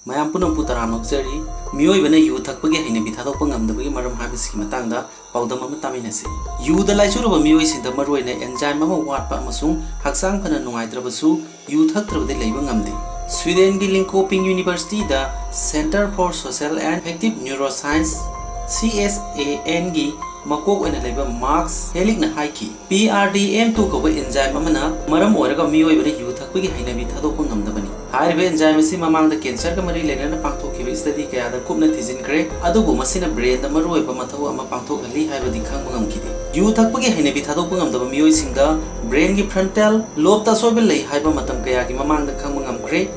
mayam punam putaram nokjari Mioibàna yu thakpagi Heinabi Thadokpa ngamdabagi maram habisiki matangda paudam ama taminasi yu da laisuru ba mioi sinda maroina enzyme ama watpa amasung haksang phana nungaidrabasu yu thaktrabade leiba ngamde Sweden gi Linköping University da Center for Social and Affective Neuroscience CSAN gi makok oina leiba marks helikna haiki PRDM2 ko enzyme amana maram oiraga mioibàna yu thakpagi Heinabi Thadokpa ngamdabani Haribe enzyme si mamang da cancer ka mari lenana pangthokhiba study kaya da kupna thijinkre adubu masina brain da maroiba mathau ama pangthokhali haibadi khangba ngamkide yu thakpagi Heinabi Thadokpa ngamdaba mioi singda brain gi frontal lobe ta soiba lei haiba matam kaya gi mamang da khangba ngamkre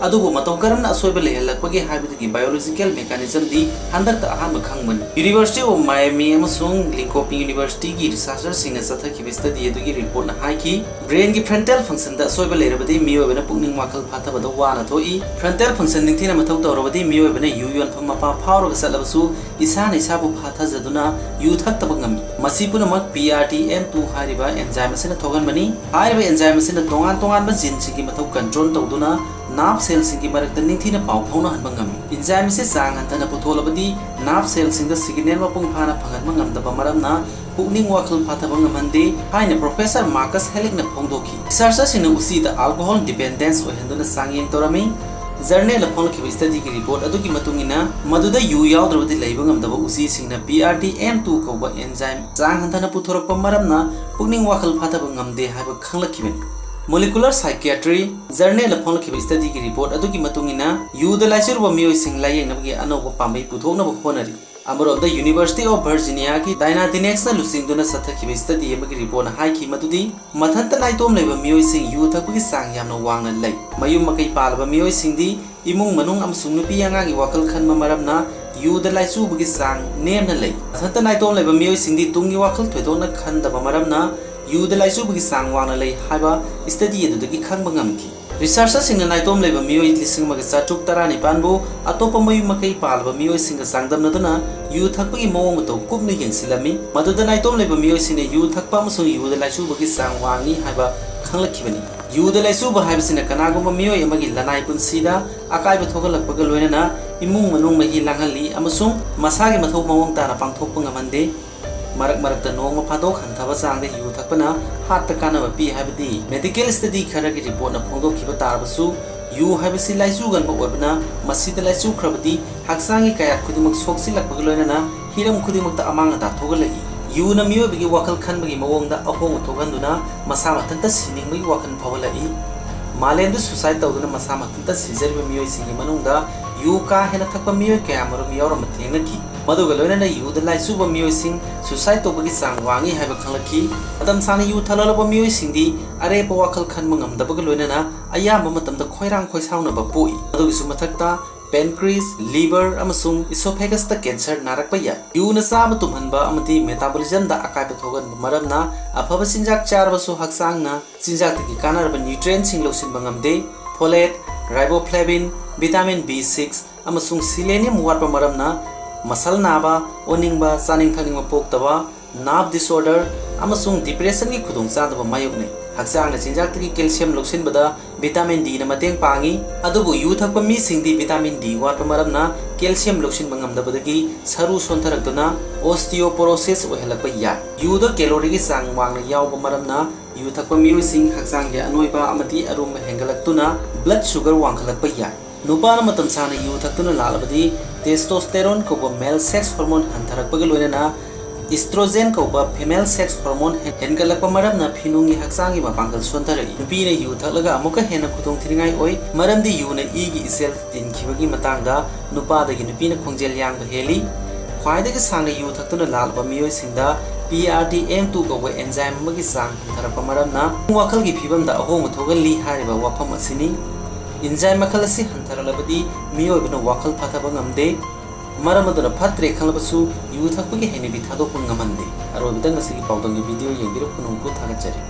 adubu matau karamna soiba lei halakpagi haibadi biological mechanism di handak ta ahan khangman University of Miami amasung Linköping University gi researchers singna sathakhiba study edu gi report na haiki brain gi frontal function da soiba leirabadi mioibàna pukning wakal phathabada wana thoi frontal function ningthina mathau tawrabadi mioibàna yu yon phama pa phawraga salabasu isana isabu phathajaduna yu thaktaba ngami masipuna mak PRTM2 hariba enzyme sina thoganbani hariba enzyme sina tongan ba gene singi mathau control tawduna nerve cell singi marakta ningthina paw phawna hanba ngami enzyme se sang hantana putholabadi nerve cell singda signal mapung phana phanganma ngamdaba maramna pukning wakal phathaba ngamande haina Professor Marcus Helikna phongdokhi researchers sina usida alcohol dependence ohenduna sangyeng torami journal of phongkhiba study ki report adugi matungina maduda yu yaudrawadi leiba ngamdaba usi singna PRTM2 koba enzyme sang hantana puthorokpa maramna pukning wakal phathaba ngamde haiba khanglakhiben Molecular Psychiatry Journal of Phongkhiba study ki report adugi matungina yu da laisirwa mioi sing layengnabi anoba pambai puthoknaba honari Amaro the University of Virginia ki Dynadinex na lusingduna sathakhiba study amagi report na haiki madudi mathanta naitom leiba mioi sing yu thakpagi sang yamna wangna lei mayum makai palaba mioi singdi imung manung amsung nupi angangi wakal khanma maramna yu da laisu bugi sang nemna lei mathanta naitom leiba mioi singdi tungi wakal thoidona khandaba maramna yu da laisu bugi sang wangna lei haiba study edudagi khangba ngamki Researchers singna naitom leiba mioi lising maga chatuk tarani panbu atopa mayu makai palba mioi singa sangdamnaduna yu thakpagi mawong mato kupna yengsilami maduda naitom leiba mioi singna yu thakpa amasung yu da laisu bugi sang wangi haiba khanglakhibani yu da laisu ba haiba sina kanaguma mioi amagi lanai punsida akaiba thogalakpaga loinana imung manung mahi langhali amasung masagi mathau mawong tana pangthokpa ngamande marak marakta nongma phatok hanthaba changda yu thakpana hatta kanaba pi haibadi medical study kharagi report na phongdokhiba tarbasu yu haibasi laisu ganba oibna masida laisu khrabadi haksangi kaya khudimak soksilakpaga loinana hiram khudimakta amanga ta thogalai yu na mioibagi wakal khanbagi mawongda ahong thoganduna masa mathanta siningbai wakal phawalai malendu suicide tawduna masa mathanta sijariba mioi singi manungda yu ka hena thakpa mioi kaya marum yaurama thengnaki maduga loinana yu da laisuba mioi sing suicide tawbagi sang wangi haiba khanglaki adam sana yu thalalaba mioi singdi arepa wakal khanma ngamdabaga loinana ayamba matamda khoirang khoisaunaba poi madugisu mathakta pancreas liver amasung esophagus ta cancer narakpa ya yu na saba tumhanba amati metabolism da akaiba thogan maramna afaba sinjak charbasu haksangna sinjak ki kanarba nutrients sing losinba ngamde folate riboflavin vitamin B6 amasung selenium watpa maramna masal naba oningba chaning thangingba poktaba nerve disorder amasung depression gi khudong chadaba mayokne haksangna sinjak ki calcium loksinbada vitamin D na mateng pangi adubu yu thakpa mi singdi vitamin D watpa maramna calcium loksinba ngamdabadagi saru sontharakduna osteoporosis ohelakpa ya yu da calorie gi sang wangna yawba maramna yu thakpa mi sing haksangge anoiba amati arumba hengalaktuna blood sugar wangkhalakpa ya nupana matam sana yu thaktuna lalabadi testosterone ko male sex hormone hantharakpaga loinana estrogen ko female sex hormone hengalakpa maramna phinungi haksangi mapangkal sontarai nupina yu thaklaga amuka hena khudong thiringai oi maramdi yu na e gi isel tinkhibagi matangda nupadagi nupina khongjel yangba heli khwaidagi sangna yu thaktuna lalba mioi singda PRTM2 ko enzyme magi sang hantharakpa maramna wakal gi phibamda ahong thogali hariba wafam asini enzyme makal asi hantaralabadi mioibna wakal phathaba ngamde maramaduna phatre khalabasu yu thakpagi Heinabi Thadokpa ngamande arobida ngasi pawdongi video yengbiro kunungku thagachari